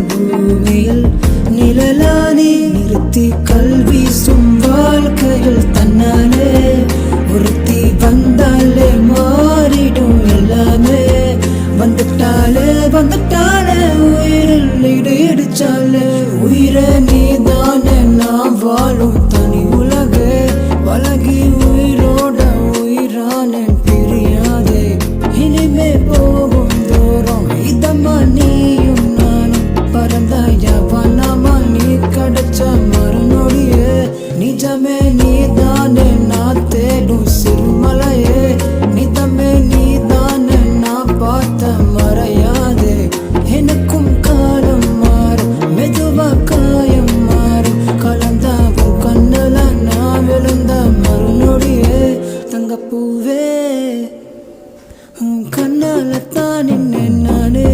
பூமியில் நிழலானே நிறுத்தி கல்வீசும் வாழ்க்கையில் தன்னாலே ஒருத்தி வந்தாலே மாறிடும் எல்லாமே வந்துட்டாலே உயிரில் இடிச்சாலே உயிரை நீதானே நான் வாழும் தனி உலகே பழகி உயிரோட உயிரானே பிரியாதே இனிமே போகும் தூரம் இதமா நீயும் நானும் பறந்தாயா வண்ணாமா நீ கிடைச்ச மறுநொடியே நிஜமே நீதானே நான் தேடும் சிறுமலையே நிஜமே நீதானே நான் பார்த்த மறையாதே எனக்கும் காலம் மாறும் மெதுவா காயம் மாறும் கலந்தாவும் கண்ணுல நான் விழுந்த மறுநொடியே தங்கப்பூவே உன் கண்ணால தான் நின்னேன் நானே